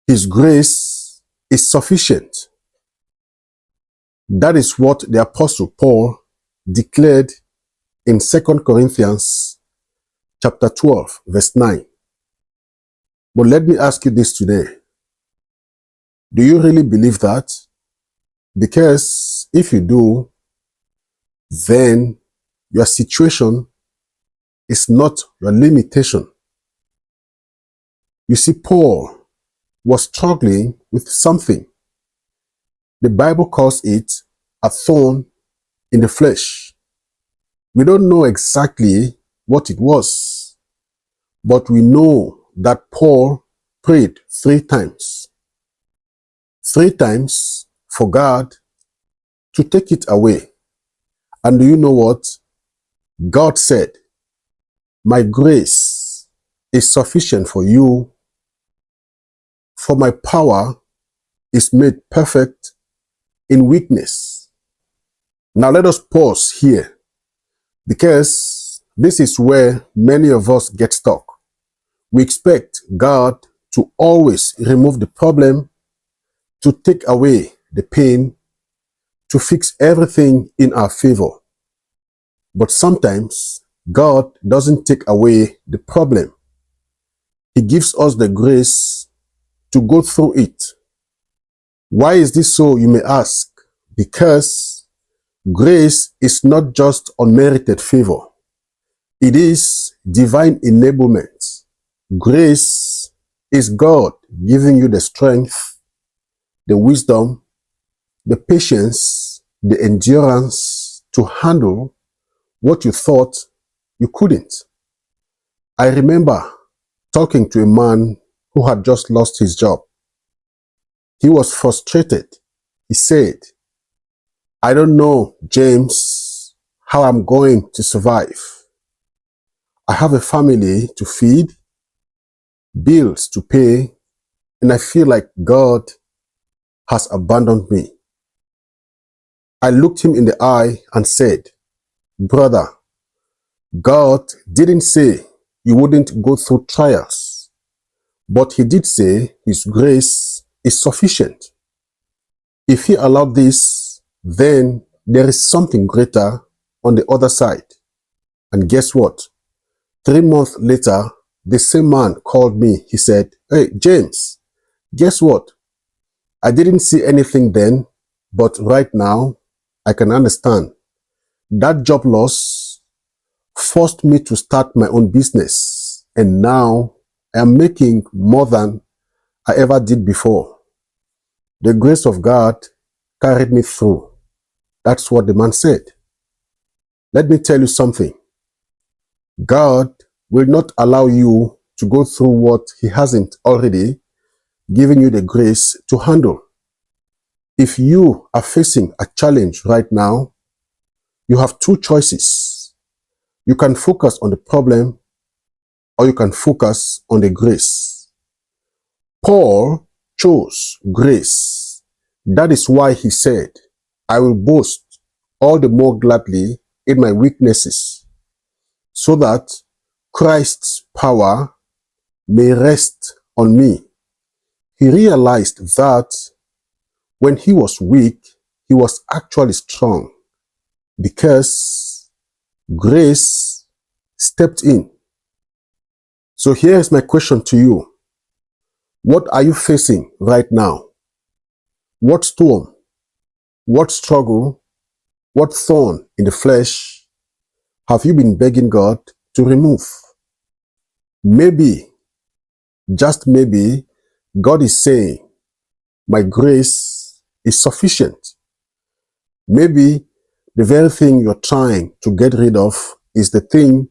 His grace is sufficient. That is what the Apostle Paul declared in 2 Corinthians chapter 12, verse 9. But let me ask you this today. Do you really believe that? Because if you do, then your situation is not your limitation. You see, Paul was struggling with something. The Bible calls it a thorn in the flesh. We don't know exactly what it was, but we know that Paul prayed 3 times. 3 times for God to take it away. And do you know what? God said, "My grace is sufficient for you, for my power is made perfect in weakness." Now let us pause here, because this is where many of us get stuck. We expect God to always remove the problem, to take away the pain, to fix everything in our favor. But sometimes God doesn't take away the problem. He gives us the grace to go through it. Why is this so, you may ask? Because grace is not just unmerited favor. It is divine enablement. Grace is God giving you the strength, the wisdom, the patience, the endurance to handle what you thought you couldn't. I remember talking to a man who had just lost his job. He was frustrated. He said, "I don't know, James, how I'm going to survive. I have a family to feed, bills to pay, and I feel like God has abandoned me." I looked him in the eye and said, "Brother, God didn't say you wouldn't go through trials, but He did say His grace is sufficient. If He allowed this, then there is something greater on the other side." And guess what? 3 months later, the same man called me. He said, "Hey, James, guess what? I didn't see anything then, but right now, I can understand. That job loss forced me to start my own business, and now I am making more than I ever did before. The grace of God carried me through." That's what the man said. Let me tell you something. God will not allow you to go through what He hasn't already given you the grace to handle. If you are facing a challenge right now, you have 2 choices. You can focus on the problem, or you can focus on the grace. Paul chose grace. That is why he said, "I will boast all the more gladly in my weaknesses, so that Christ's power may rest on me." He realized that when he was weak, he was actually strong, because grace stepped in. So here is my question to you. What are you facing right now? What storm, what struggle, what thorn in the flesh have you been begging God to remove? Maybe, just maybe, God is saying, "My grace is sufficient." Maybe the very thing you're trying to get rid of is the thing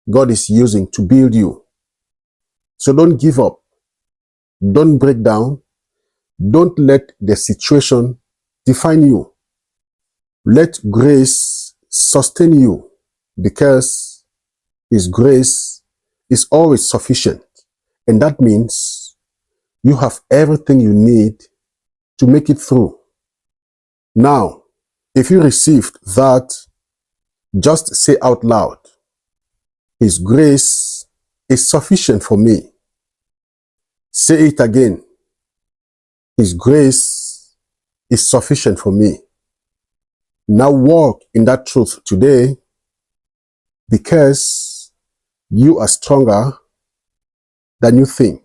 God is using to build you. So don't give up. Don't break down. Don't let the situation define you. Let grace sustain you, because His grace is always sufficient. And that means you have everything you need to make it through. Now, if you received that, just say out loud, "His grace is sufficient for me." Say it again. His grace is sufficient for me. Now walk in that truth today, because you are stronger than you think.